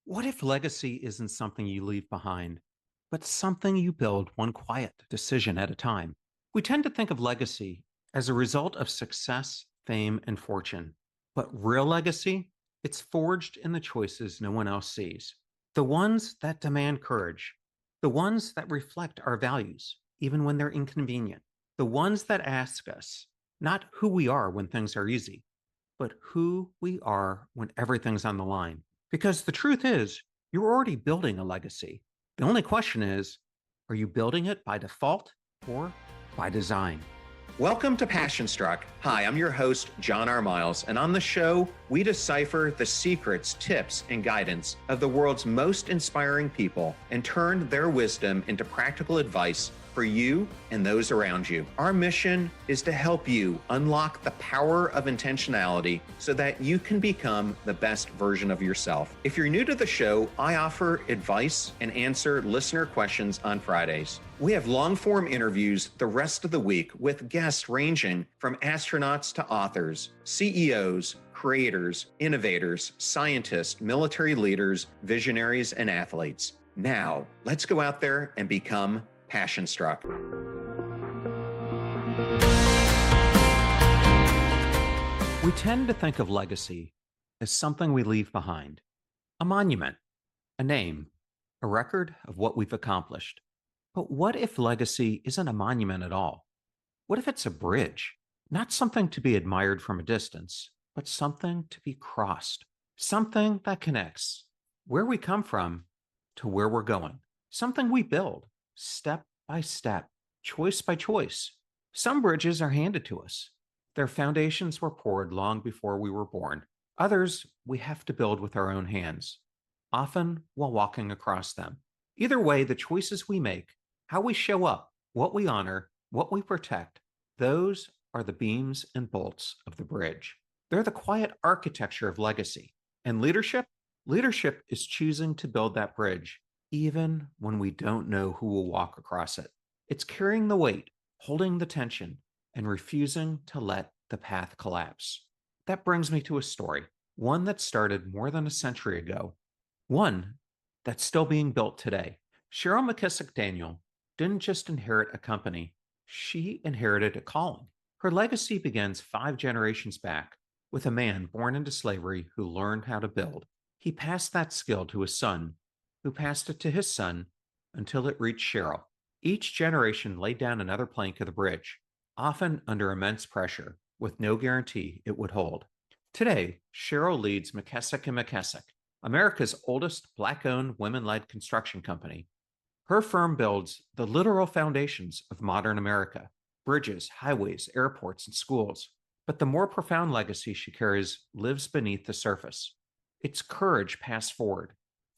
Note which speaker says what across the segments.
Speaker 1: What if legacy isn't something you leave behind, but something you build one quiet decision at a time? We tend to think of legacy as a result of success, fame, and fortune. But real legacy, it's forged in the choices no one else sees. The ones that demand courage, the ones that reflect our values, even when they're inconvenient, the ones that ask us not who we are when things are easy, but who we are when everything's on the line. Because the truth is, you're already building a legacy. The only question is, are you building it by default or by design? Welcome to Passion Struck. Hi, I'm your host, John R. Miles, and on the show, we decipher the secrets, tips, and guidance of the world's most inspiring people and turn their wisdom into practical advice for you and those around you. Our mission is to help you unlock the power of intentionality so that you can become the best version of yourself. If you're new to the show, I offer advice and answer listener questions on Fridays. We have long-form interviews the rest of the week with guests ranging from astronauts to authors, CEOs, creators, innovators, scientists, military leaders, visionaries, and athletes. Now, let's go out there and become passion struck. We tend to think of legacy as something we leave behind, a monument, a name, a record of what we've accomplished. But what if legacy isn't a monument at all? What if it's a bridge, not something to be admired from a distance, but something to be crossed, something that connects where we come from to where we're going, something we build step by step, choice by choice. Some bridges are handed to us. Their foundations were poured long before we were born. Others we have to build with our own hands, often while walking across them. Either way, the choices we make, how we show up, what we honor, what we protect, those are the beams and bolts of the bridge. They're the quiet architecture of legacy. And leadership? Leadership is choosing to build that bridge even when we don't know who will walk across it. It's carrying the weight, holding the tension, and refusing to let the path collapse. That brings me to a story, one that started more than a century ago, one that's still being built today. Cheryl McKissack Daniel didn't just inherit a company, she inherited a calling. Her legacy begins 5 generations back with a man born into slavery who learned how to build. He passed that skill to his son, who passed it to his son until it reached Cheryl. Each generation laid down another plank of the bridge, often under immense pressure, with no guarantee it would hold. Today, Cheryl leads McKissack and McKissack, America's oldest Black-owned, women-led construction company. Her firm builds the literal foundations of modern America: bridges, highways, airports, and schools. But the more profound legacy she carries lives beneath the surface. It's courage passed forward,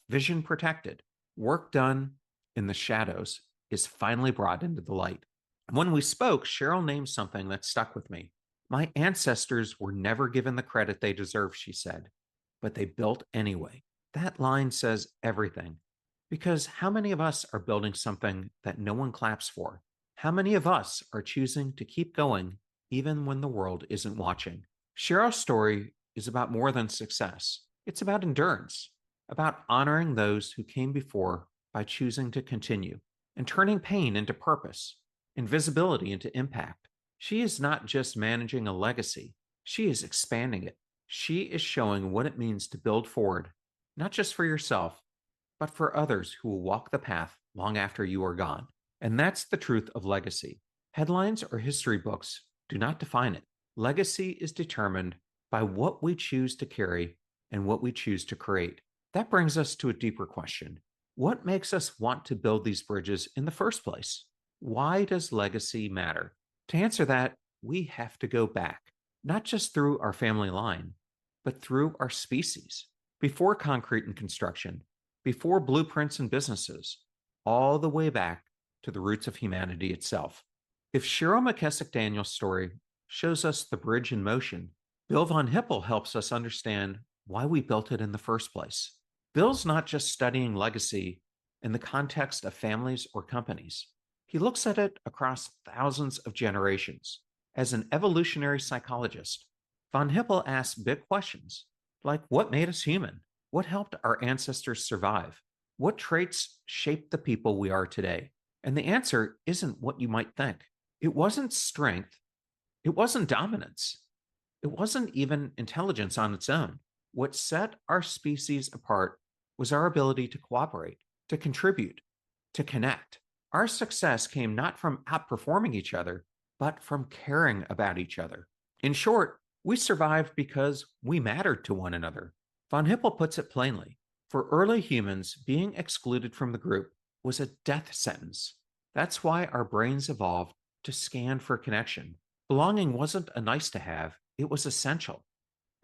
Speaker 1: vision protected, work done in the shadows is finally brought into the light. When we spoke, Cheryl named something that stuck with me. My ancestors were never given the credit they deserve, she said, but they built anyway. That line says everything. Because how many of us are building something that no one claps for? How many of us are choosing to keep going even when the world isn't watching? Cheryl's story is about more than success. It's about endurance, about honoring those who came before by choosing to continue, and turning pain into purpose, invisibility into impact. She is not just managing a legacy, she is expanding it. She is showing what it means to build forward, not just for yourself, but for others who will walk the path long after you are gone. And that's the truth of legacy. Headlines or history books do not define it. Legacy is determined by what we choose to carry and what we choose to create. That brings us to a deeper question. What makes us want to build these bridges in the first place? Why does legacy matter? To answer that, we have to go back, not just through our family line, but through our species. Before concrete and construction, before blueprints and businesses, all the way back to the roots of humanity itself. If Cheryl McKissack Daniel's story shows us the bridge in motion, Bill von Hippel helps us understand why we built it in the first place. Bill's not just studying legacy in the context of families or companies. He looks at it across thousands of generations. As an evolutionary psychologist, von Hippel asks big questions like what made us human? What helped our ancestors survive? What traits shaped the people we are today? And the answer isn't what you might think. It wasn't strength. It wasn't dominance. It wasn't even intelligence on its own. What set our species apart was our ability to cooperate, to contribute, to connect. Our success came not from outperforming each other, but from caring about each other. In short, we survived because we mattered to one another. Von Hippel puts it plainly. For early humans, being excluded from the group was a death sentence. That's why our brains evolved to scan for connection. Belonging wasn't a nice to have, it was essential.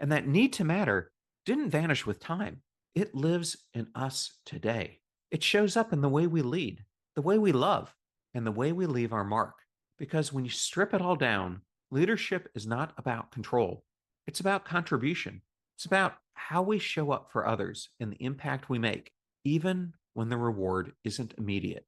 Speaker 1: And that need to matter didn't vanish with time. It lives in us today. It shows up in the way we lead, the way we love, and the way we leave our mark. Because when you strip it all down, leadership is not about control. It's about contribution. It's about how we show up for others and the impact we make, even when the reward isn't immediate.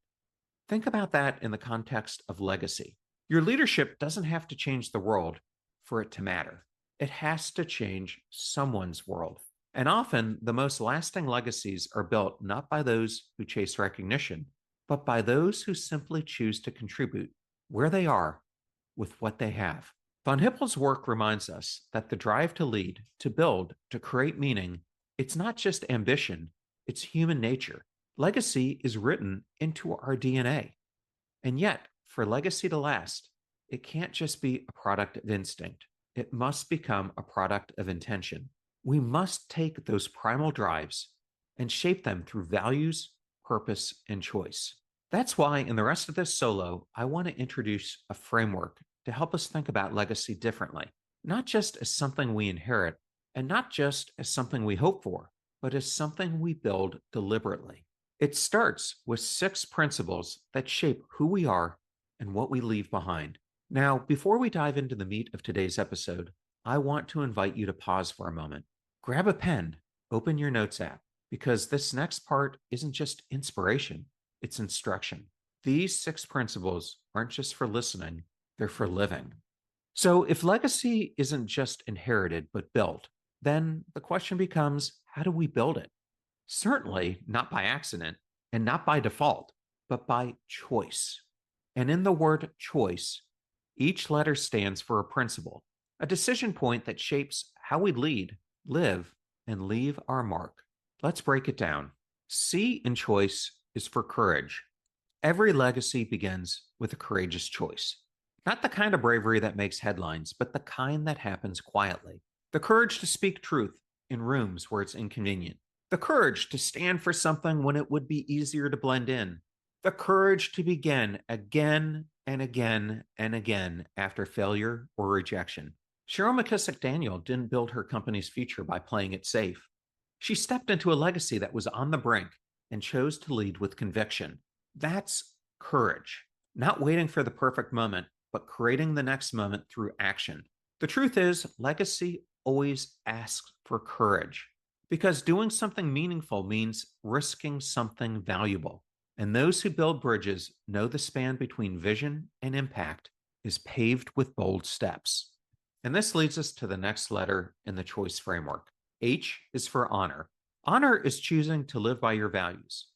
Speaker 1: Think about that in the context of legacy. Your leadership doesn't have to change the world for it to matter. It has to change someone's world. And often, the most lasting legacies are built not by those who chase recognition, but by those who simply choose to contribute where they are with what they have. Von Hippel's work reminds us that the drive to lead, to build, to create meaning, it's not just ambition, it's human nature. Legacy is written into our DNA. And yet, for legacy to last, it can't just be a product of instinct. It must become a product of intention. We must take those primal drives and shape them through values, purpose, and choice. That's why in the rest of this solo, I want to introduce a framework to help us think about legacy differently, not just as something we inherit and not just as something we hope for, but as something we build deliberately. It starts with 6 principles that shape who we are and what we leave behind. Now, before we dive into the meat of today's episode, I want to invite you to pause for a moment. Grab a pen, open your notes app, because this next part isn't just inspiration, it's instruction. These 6 principles aren't just for listening, they're for living. So if legacy isn't just inherited but built, then the question becomes, how do we build it? Certainly not by accident and not by default, but by choice. And in the word choice, each letter stands for a principle, a decision point that shapes how we lead, live, and leave our mark. Let's break it down. C in choice is for courage. Every legacy begins with a courageous choice. Not the kind of bravery that makes headlines, but the kind that happens quietly. The courage to speak truth in rooms where it's inconvenient. The courage to stand for something when it would be easier to blend in. The courage to begin again and again and again after failure or rejection. Cheryl McKissack Daniel didn't build her company's future by playing it safe. She stepped into a legacy that was on the brink and chose to lead with conviction. That's courage. Not waiting for the perfect moment, but creating the next moment through action. The truth is, legacy always asks for courage because doing something meaningful means risking something valuable. And those who build bridges know the span between vision and impact is paved with bold steps. And this leads us to the next letter in the choice framework. H is for honor. Honor is choosing to live by your values,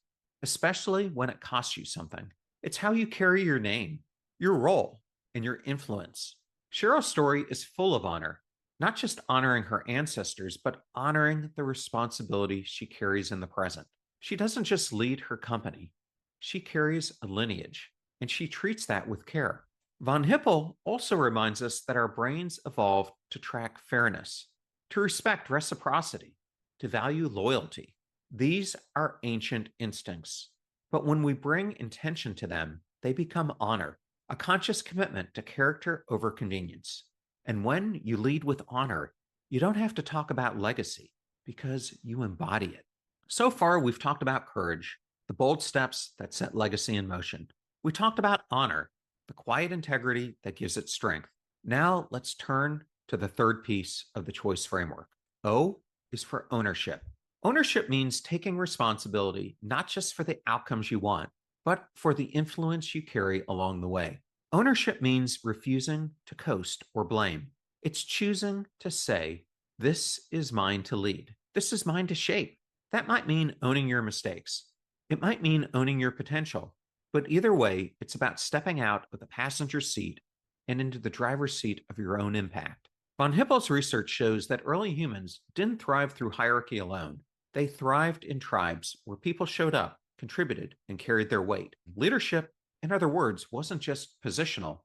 Speaker 1: especially when it costs you something. It's how you carry your name, your role, and your influence. Cheryl's story is full of honor, not just honoring her ancestors, but honoring the responsibility she carries in the present. She doesn't just lead her company, she carries a lineage, and she treats that with care. Von Hippel also reminds us that our brains evolved to track fairness, to respect reciprocity, to value loyalty. These are ancient instincts, but when we bring intention to them, they become honor, a conscious commitment to character over convenience. And when you lead with honor, you don't have to talk about legacy because you embody it. So far, we've talked about courage, the bold steps that set legacy in motion. We talked about honor, the quiet integrity that gives it strength. Now let's turn to the third piece of the choice framework. O is for ownership. Ownership means taking responsibility not just for the outcomes you want, but for the influence you carry along the way. Ownership means refusing to coast or blame. It's choosing to say, this is mine to lead. This is mine to shape. That might mean owning your mistakes. It might mean owning your potential. But either way, it's about stepping out of the passenger seat and into the driver's seat of your own impact. Von Hippel's research shows that early humans didn't thrive through hierarchy alone. They thrived in tribes where people showed up, contributed, and carried their weight. Leadership, in other words, wasn't just positional,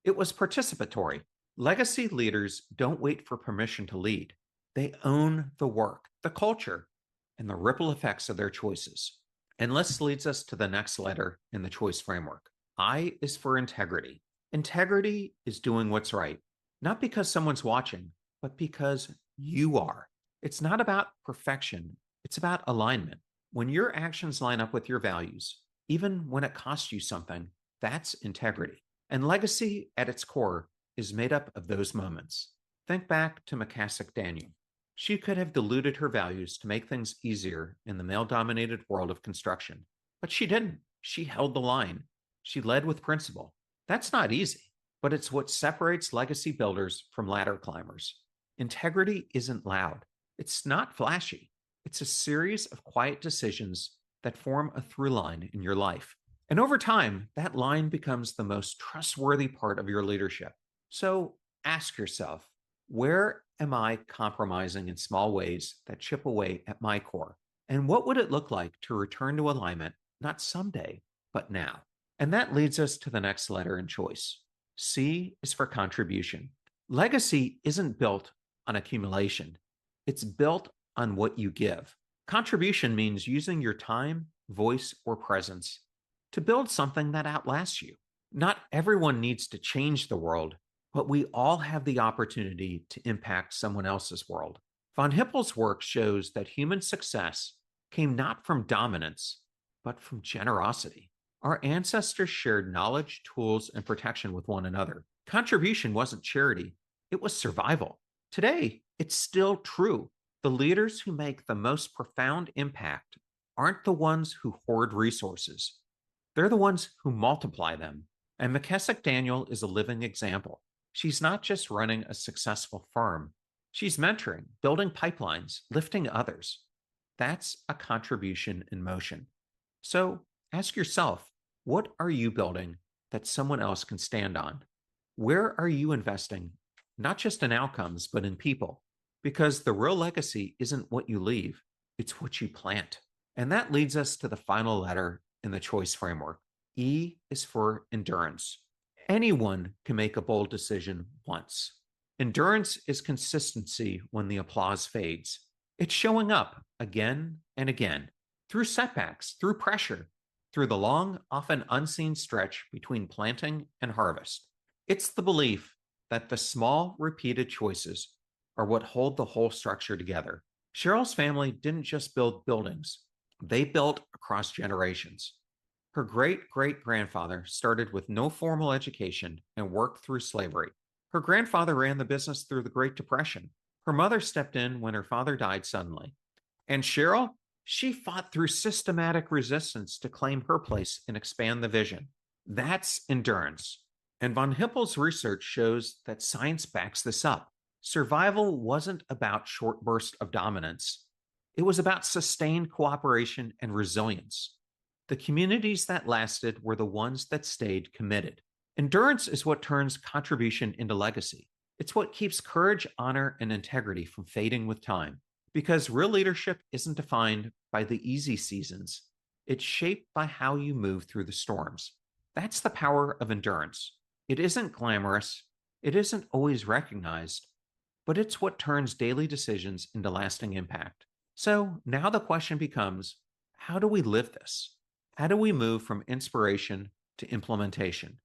Speaker 1: it was participatory. Legacy leaders don't wait for permission to lead. They own the work, the culture, and the ripple effects of their choices. And this leads us to the next letter in the choice framework. I is for integrity. Integrity is doing what's right, not because someone's watching, but because you are. It's not about perfection, it's about alignment. When your actions line up with your values, even when it costs you something, that's integrity. And legacy at its core is made up of those moments. Think back to McKissack Daniel. She could have diluted her values to make things easier in the male dominated world of construction, but she didn't. She held the line. She led with principle. That's not easy, but it's what separates legacy builders from ladder climbers. Integrity isn't loud, it's not flashy. It's a series of quiet decisions that form a through line in your life. And over time, that line becomes the most trustworthy part of your leadership. So ask yourself, where am I compromising in small ways that chip away at my core? And what would it look like to return to alignment, not someday, but now? And that leads us to the next letter in choice. C is for contribution. Legacy isn't built on accumulation, it's built on what you give. Contribution means using your time, voice, or presence to build something that outlasts you. Not everyone needs to change the world, but we all have the opportunity to impact someone else's world. Von Hippel's work shows that human success came not from dominance, but from generosity. Our ancestors shared knowledge, tools, and protection with one another. Contribution wasn't charity, it was survival. Today, it's still true. The leaders who make the most profound impact aren't the ones who hoard resources. They're the ones who multiply them. And McKissack Daniel is a living example. She's not just running a successful firm, she's mentoring, building pipelines, lifting others. That's a contribution in motion. So ask yourself, what are you building that someone else can stand on? Where are you investing, not just in outcomes, but in people? Because the real legacy isn't what you leave, it's what you plant. And that leads us to the final letter in the choice framework. E is for endurance. Anyone can make a bold decision once. Endurance is consistency when the applause fades. It's showing up again and again, through setbacks, through pressure, through the long, often unseen stretch between planting and harvest. It's the belief that the small, repeated choices are what hold the whole structure together. Cheryl's family didn't just build buildings, they built across generations. Her great-great-grandfather started with no formal education and worked through slavery. Her grandfather ran the business through the Great Depression. Her mother stepped in when her father died suddenly. And Cheryl, she fought through systematic resistance to claim her place and expand the vision. That's endurance. And Von Hippel's research shows that science backs this up. Survival wasn't about short bursts of dominance. It was about sustained cooperation and resilience. The communities that lasted were the ones that stayed committed. Endurance is what turns contribution into legacy. It's what keeps courage, honor, and integrity from fading with time. Because real leadership isn't defined by the easy seasons, it's shaped by how you move through the storms. That's the power of endurance. It isn't glamorous, it isn't always recognized, but it's what turns daily decisions into lasting impact. So now the question becomes, how do we live this? How do we move from inspiration to implementation?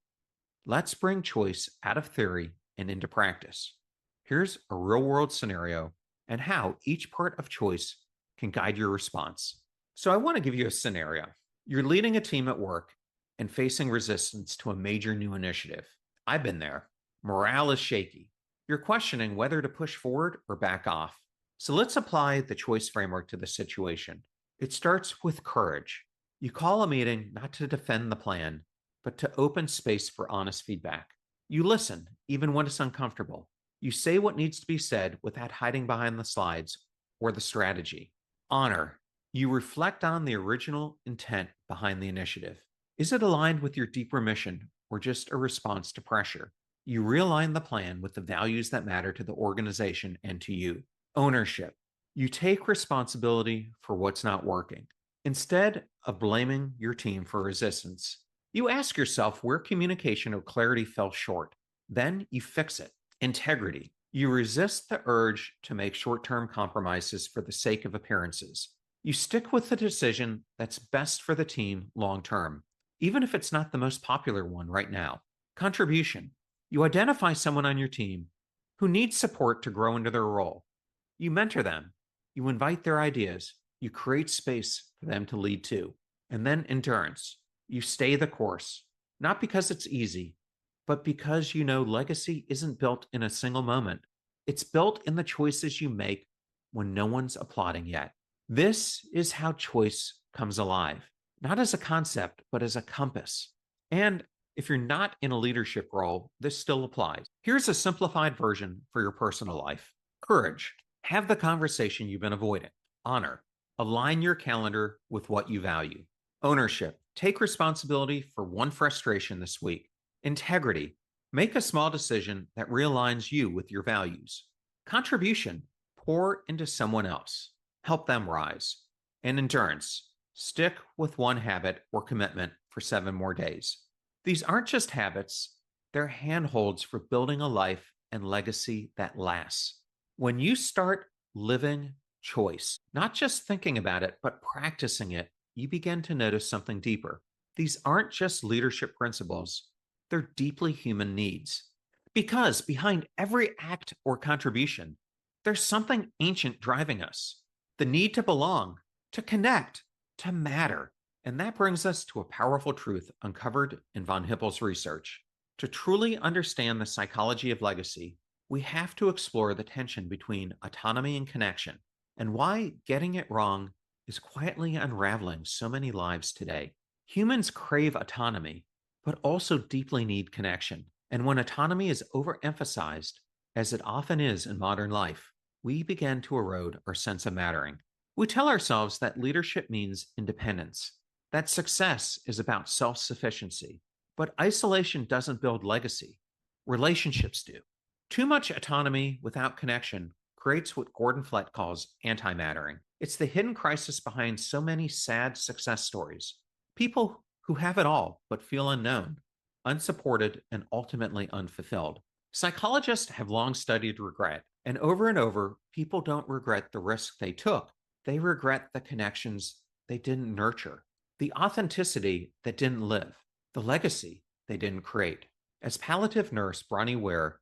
Speaker 1: Let's bring choice out of theory and into practice. Here's a real world scenario and how each part of choice can guide your response. So I want to give you a scenario. You're leading a team at work and facing resistance to a major new initiative. I've been there. Morale is shaky. You're questioning whether to push forward or back off. So let's apply the choice framework to the situation. It starts with courage. You call a meeting not to defend the plan, but to open space for honest feedback. You listen, even when it's uncomfortable. You say what needs to be said without hiding behind the slides or the strategy. Honor. You reflect on the original intent behind the initiative. Is it aligned with your deeper mission or just a response to pressure? You realign the plan with the values that matter to the organization and to you. Ownership. You take responsibility for what's not working. Instead of blaming your team for resistance, you ask yourself where communication or clarity fell short. Then you fix it. Integrity. You resist the urge to make short term compromises for the sake of appearances. You stick with the decision that's best for the team long term, even if it's not the most popular one right now. Contribution. You identify someone on your team who needs support to grow into their role. You mentor them. You invite their ideas. You create space for them to lead too. And then endurance. You stay the course, not because it's easy, but because you know legacy isn't built in a single moment. It's built in the choices you make when no one's applauding yet. This is how choice comes alive, not as a concept, but as a compass. And if you're not in a leadership role, this still applies. Here's a simplified version for your personal life. Courage. Have the conversation you've been avoiding. Honor. Align your calendar with what you value. Ownership. Take responsibility for one frustration this week. Integrity. Make a small decision that realigns you with your values. Contribution. Pour into someone else. Help them rise. And endurance. Stick with one habit or commitment for 7 more days. These aren't just habits, they're handholds for building a life and legacy that lasts. When you start living choice, not just thinking about it, but practicing it, you begin to notice something deeper. These aren't just leadership principles, they're deeply human needs. Because behind every act or contribution, there's something ancient driving us: the need to belong, to connect, to matter. And that brings us to a powerful truth uncovered in von Hippel's research. To truly understand the psychology of legacy, we have to explore the tension between autonomy and connection, and why getting it wrong is quietly unraveling so many lives today. Humans crave autonomy, but also deeply need connection. And when autonomy is overemphasized, as it often is in modern life, we begin to erode our sense of mattering. We tell ourselves that leadership means independence, that success is about self sufficiency. But isolation doesn't build legacy, relationships do. Too much autonomy without connection creates what Gordon Flett calls anti-mattering. It's the hidden crisis behind so many sad success stories. People who have it all but feel unknown, unsupported, and ultimately unfulfilled. Psychologists have long studied regret, and over, people don't regret the risk they took. They regret the connections they didn't nurture, the authenticity that didn't live, the legacy they didn't create. As palliative nurse Bronnie Ware,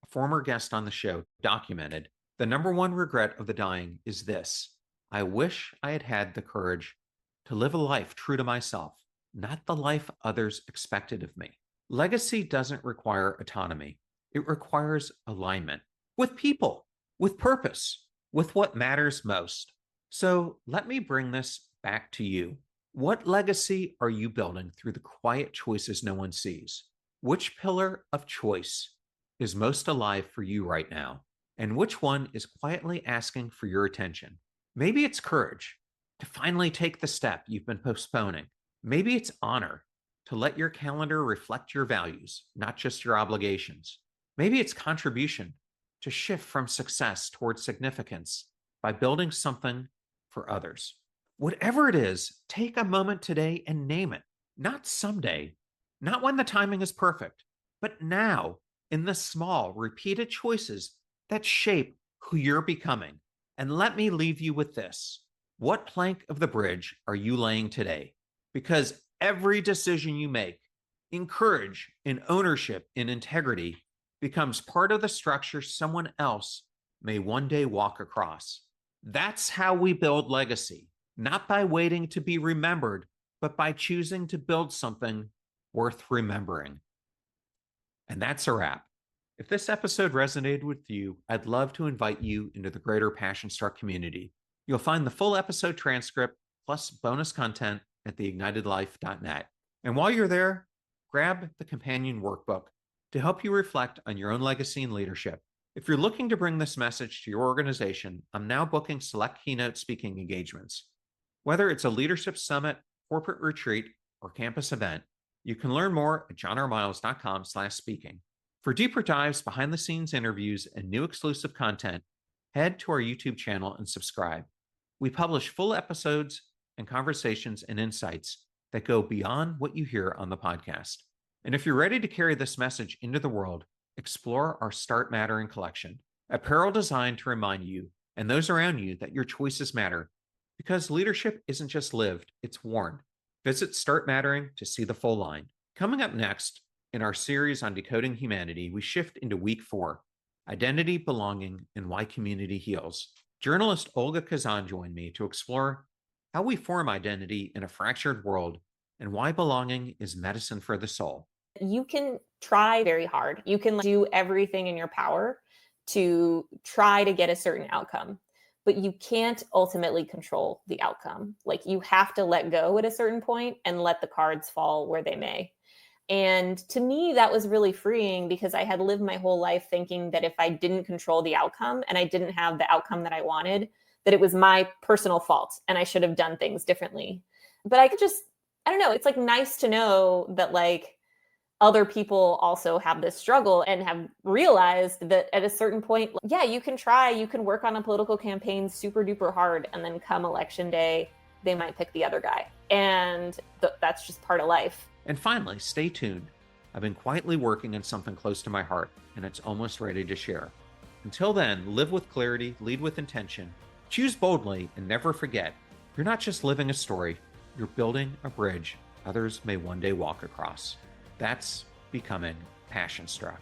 Speaker 1: a former guest on the show, documented, the number one regret of the dying is this: I wish I had had the courage to live a life true to myself, not the life others expected of me. Legacy doesn't require autonomy. It requires alignment with people, with purpose, with what matters most. So let me bring this back to you. What legacy are you building through the quiet choices no one sees? Which pillar of choice is most alive for you right now? And which one is quietly asking for your attention? Maybe it's courage to finally take the step you've been postponing. Maybe it's honor to let your calendar reflect your values, not just your obligations. Maybe it's contribution to shift from success towards significance by building something for others. Whatever it is, take a moment today and name it. Not someday, not when the timing is perfect, but now, in the small, repeated choices that shape who you're becoming. And let me leave you with this: what plank of the bridge are you laying today? Because every decision you make in courage, in ownership, in integrity becomes part of the structure someone else may one day walk across. That's how we build legacy, not by waiting to be remembered, but by choosing to build something worth remembering. And that's a wrap. If this episode resonated with you, I'd love to invite you into the greater Passion Start community. You'll find the full episode transcript plus bonus content at theignitedlife.net. And while you're there, grab the companion workbook to help you reflect on your own legacy and leadership. If you're looking to bring this message to your organization, I'm now booking select keynote speaking engagements. Whether it's a leadership summit, corporate retreat, or campus event, you can learn more at johnrmiles.com/speaking. For deeper dives, behind the scenes interviews, and new exclusive content, head to our YouTube channel and subscribe. We publish full episodes and conversations and insights that go beyond what you hear on the podcast. And if you're ready to carry this message into the world, explore our Start Mattering collection, apparel designed to remind you and those around you that your choices matter, because leadership isn't just lived, it's worn. Visit Start Mattering to see the full line. Coming up next in our series on decoding humanity, we shift into week 4, identity, belonging, and why community heals. Journalist Olga Kazan joined me to explore how we form identity in a fractured world and why belonging is medicine for the soul.
Speaker 2: You can try very hard. You can do everything in your power to try to get a certain outcome, but you can't ultimately control the outcome. Like, you have to let go at a certain point and let the cards fall where they may. And to me, that was really freeing, because I had lived my whole life thinking that if I didn't control the outcome and I didn't have the outcome that I wanted, that it was my personal fault and I should have done things differently. But I don't know, it's like nice to know that like other people also have this struggle and have realized that at a certain point, yeah, you can try, you can work on a political campaign super duper hard, and then come election day, they might pick the other guy. And that's just part of life.
Speaker 1: And finally, stay tuned. I've been quietly working on something close to my heart, and it's almost ready to share. Until then, live with clarity, lead with intention, choose boldly, and never forget, you're not just living a story, you're building a bridge others may one day walk across. That's becoming passion struck.